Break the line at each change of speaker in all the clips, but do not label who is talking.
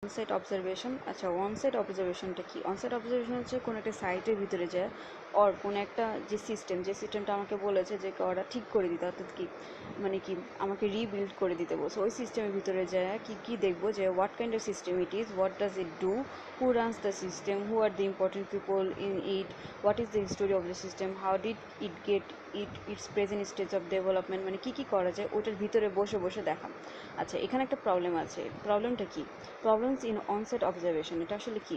Onsite observation. আচ্ছা, onsite অবজারভেশনটা কি? Onsite observation হচ্ছে কোনো একটা সাইটের ভিতরে যায় অর কোনো একটা যে সিস্টেমটা আমাকে বলেছে যে ওরা ঠিক করে দিতে, অর্থাৎ কি মানে কি আমাকে রিবিল্ড করে দিতে বলছে, ওই সিস্টেমের ভিতরে যায় কি দেখবো যে what kind of system it is, what does it do, who runs the system, who are the important people in it, what is the history of the system, how did it gate it's present stage of development, মানে কী করা যায় ওটার ভিতরে বসে বসে দেখা। আচ্ছা, এখানে একটা প্রবলেম আছে। প্রবলেমটা কি? প্রবলেমস ইন অনসাইট অবজারভেশন, এটা আসলে কি?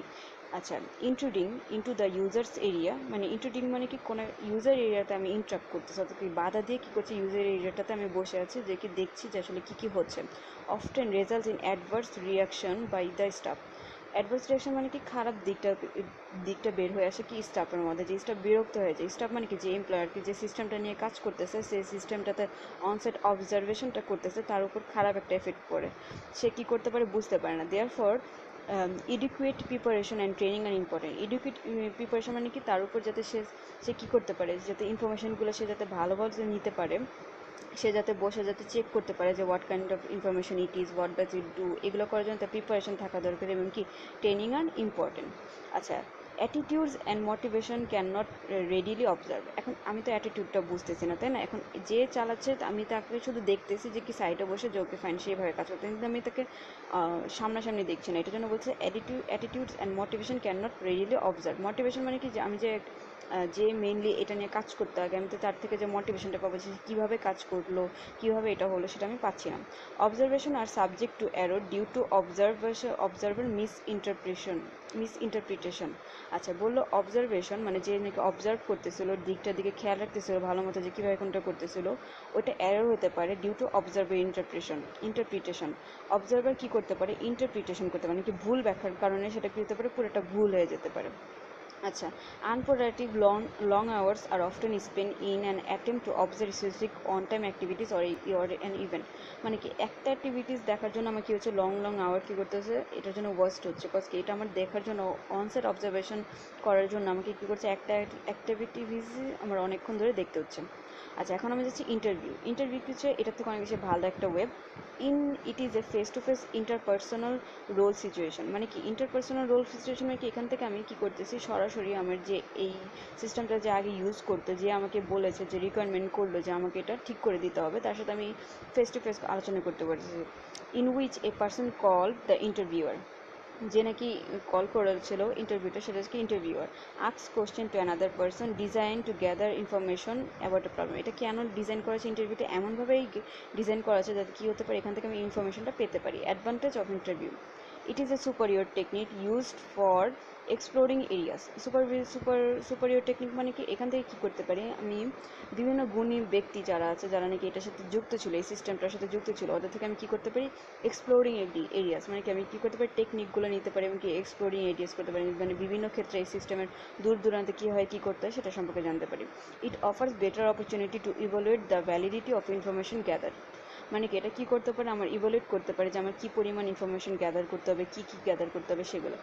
আচ্ছা, ইন্ট্রুডিং ইন্টু দ্য ইউজার্স এরিয়া, মানে ইন্ট্রুডিং মানে কি কোনো ইউজার এরিয়াতে আমি ইন্টারাক্ট করতেছি, অর্থাৎ কি বাধা দিয়ে কী করছি, ইউজার এরিয়াটাতে আমি বসে আছি, যে কি দেখছি যে আসলে কী হচ্ছে। Often results in adverse reaction by the staff. Adverse reaction মানে কি খারাপ দিকটা বের হয়ে আসে কি স্টাফের মধ্যে, যে স্টাফ বিরক্ত হয়ে যায়। স্টাফ মানে কি যে এমপ্লয়ার কি যে সিস্টেমটা নিয়ে কাজ করতেছে, সেই সিস্টেমটাতে অনসাইট অবজারভেশনটা করতেছে, তার উপর খারাপ একটা এফেক্ট পড়ে, সে কী করতে পারে বুঝতে পারে না। Therefore adequate preparation and training are important. Educate preparation মানে কি তার উপর যাতে সে কী করতে পারে, যাতে ইনফরমেশনগুলো সে যাতে ভালোভাবে নিতে পারে, সে যাতে বসে যাতে চেক করতে পারে যে what kind of information it is, what does it do, এগুলো করার জন্য তার প্রিপারেশন থাকা দরকার, এবং কি ট্রেনিং আর ইম্পর্টেন্ট। আচ্ছা, attitudes and motivation can not readily observe. এখন আমি তো অ্যাটিটিউডটা বুঝতেছি না, তাই না? এখন যে চালাচ্ছে আমি তাকে শুধু দেখতেছি যে কি সাইডে বসে যে ওকে ফাইন সেইভাবে কাজ করতে, কিন্তু আমি তাকে সামনাসামনি দেখছি না। এটার জন্য বলছে attitudes and motivation can not readily observe. Motivation মানে কি যে আমি যে মেইনলি এটা নিয়ে কাজ করতে আগে আমি তো তার থেকে যে মোটিভেশনটা পাবো, যে কীভাবে কাজ করলো, কীভাবে এটা হলো, সেটা আমি পাচ্ছি না। অবজারভেশন আর subject to error due to observer misinterpretation. আচ্ছা, বললো অবজারভেশন মানে যে নাকি অবজার্ভ করতেছিল, দিকটার দিকে খেয়াল রাখতেছিল ভালো মতো যে কীভাবে কোনটা করতেছিল, ওইটা এরর হতে পারে due to observer interpretation. Observer কী করতে পারে, ইন্টারপ্রিটেশন করতে পারে, নাকি ভুল ব্যাখ্যার কারণে সেটা কী হতে পারে, পুরোটা ভুল হয়ে যেতে পারে। আচ্ছা, unproductive long hours are often spent in an attempt to observe specific on-time activities or an event. মানে কি একটা অ্যাক্টিভিটিস দেখার জন্য আমার কি হচ্ছে লং আওয়ার কী করতে হচ্ছে, এটার জন্য ওয়েস্ট হচ্ছে, কজ কি এটা আমার দেখার জন্য অনসাইট অবজারভেশন করার জন্য আমাকে কী করছে, একটা অ্যাক্টিভিটিস আমার অনেকক্ষণ ধরে দেখতে হচ্ছে। আচ্ছা, এখন আমি যাচ্ছি ইন্টারভিউ কিছু এটার থেকে অনেক বেশি ভালো একটা web. It is a face to face interpersonal role situation. মানে কি ইন্টারপার্সোনাল রোল সিচুয়েশন মানে কি এখান থেকে আমি কি করতেছি, সরাসরি আমার যে এই সিস্টেমটা যে আগে ইউজ করতো, যে আমাকে বলেছে, যে রিকোয়ারমেন্ট করলো যে আমাকে এটা ঠিক করে দিতে হবে, তার সাথে আমি ফেস টু ফেস আলোচনা করতে পারছি। In which a person call the interviewer, যে নাকি কল করেছিল ইন্টারভিউটা, সেটা হচ্ছে interviewer ask question to another person design two gather information about a problem. এটা কেন ডিজাইন করা হয়েছে, ইন্টারভিউটা এমনভাবেই ডিজাইন করা আছে যাতে কী হতে পারে, এখান থেকে আমি ইনফরমেশনটা পেতে পারি। Advantage of interview, it is A superior technique used for exploring areas. Superior technique মানে কি এখান থেকে কী করতে পারি আমি, বিভিন্ন গুণী ব্যক্তি যারা আছে, যারা নাকি এটার সাথে যুক্ত ছিল, এই সিস্টেমটার সাথে যুক্ত ছিল, ওদের থেকে আমি কী করতে পারি, এক্সপ্লোরিং এরিয়াস মানে কি আমি কী করতে পারি, টেকনিকগুলো নিতে পারি, এবং কি এক্সপ্লোরিং এরিয়াস করতে পারি, মানে বিভিন্ন ক্ষেত্রে এই সিস্টেমের দূর দূরান্তে কী হয় কী করতে হয় সেটা সম্পর্কে জানতে পারি। ইট offers better opportunity to evaluate the validity of information gather. মানে কি এটা কী করতে পারে, আমার ইভালুয়েট করতে পারে যে আমার কী পরিমাণ ইনফরমেশন গ্যাদার করতে হবে, কী গ্যাদার করতে হবে সেগুলো।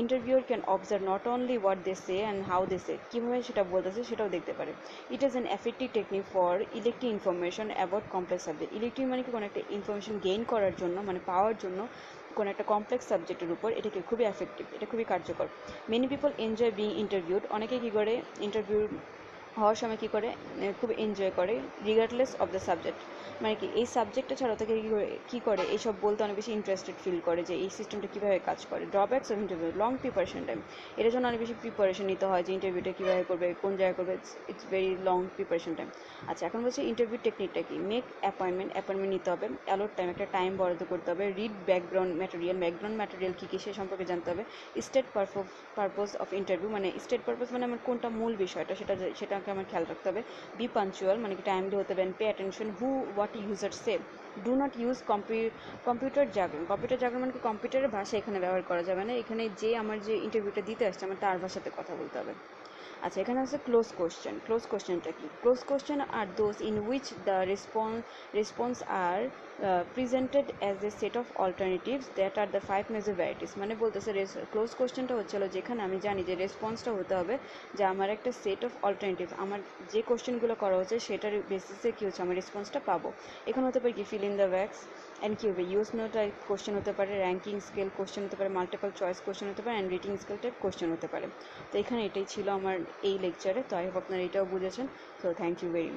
Interviewer can observe not only what they say and how they say, কীভাবে সেটা বলতেছে সেটাও দেখতে পারে। It is an effective technique for elective information about complex subject. Elective মানে কি কোনো একটা ইনফরমেশন গেইন করার জন্য, মানে পাওয়ার জন্য কোনো একটা কমপ্লেক্স সাবজেক্টের উপর এটাকে খুবই এফেক্টিভ, এটা খুবই কার্যকর। Many people enjoy being interviewed, অনেকে কী করে ইন্টারভিউ হওয়ার সময় কী করে, খুব এনজয় করে, রিগার্ডলেস অফ দ্য সাবজেক্ট। মানে কি এই সাবজেক্টটা ছাড়া তাকে কী করে এইসব বলতে অনেক বেশি ইন্টারেস্টেড ফিল করে যে এই সিস্টেমটা কীভাবে কাজ করে। Drawbacks of interview, long preparation time, এটার জন্য অনেক বেশি প্রিপারেশন নিতে হয় যে ইন্টারভিউটা কীভাবে করবে, কোন জায়গায় করবে, it's very long preparation time. আচ্ছা, এখন বলছি ইন্টারভিউ টেকনিকটা কি, মেক অ্যাপয়েন্টমেন্ট নিতে হবে, অ্যালোট টাইম একটা টাইম বরাদ্দ করতে হবে, রিড ব্যাকগ্রাউন্ড ম্যাটেরিয়াল কী কী সে সম্পর্কে জানতে হবে, স্টেট পারপোজ অফ ইন্টারভিউ, মানে স্টেট পারপোজ মানে আমার কোনটা মূল বিষয়টা সেটাকে আমার খেয়াল রাখতে হবে। বি পাঞ্চুয়াল মানে কি টাইমলি হতে হবে, pay attention who what user say, do not use computer jargon মানে কি কম্পিউটারের ভাষা এখানে ব্যবহার করা যাবে না, এখানে যে আমার যে ইন্টারভিউটা দিতে আসছে আমার তার ভাষাতে কথা বলতে হবে। আচ্ছা, এখানে আছে ক্লোজ কোশ্চেনটা কি, close question are those in which the response are presented as a set of alternatives that are the 5 major varieties. মানে বলতেছে ক্লোজ কোশ্চেনটা হচ্ছিল যেখানে আমি জানি যে রেসপন্সটা হতে হবে যে আমার একটা সেট অফ অল্টারনেটিভ, আমার যে কোশ্চেনগুলো করা হচ্ছে সেটার বেসিসে কী হচ্ছে আমার রেসপন্সটা পাবো। এখানে হতে পারে কি ফিল ইন দ্য ব্ল্যাঙ্কস, এনকিউবি ইউএসনো টাইপ কোশ্চেন হতে পারে, র্যাঙ্কিং স্কেল কোশ্চেন হতে পারে, মাল্টিপল চয়েস কোশ্চেন হতে পারে, and rating scale type question হতে পারে। তো এখানে এটাই ছিল আমার এই লেকচারে। তো আই হোপ আপনারা এটাও বুঝেছেন। তো থ্যাংক ইউ ভেরি মাচ।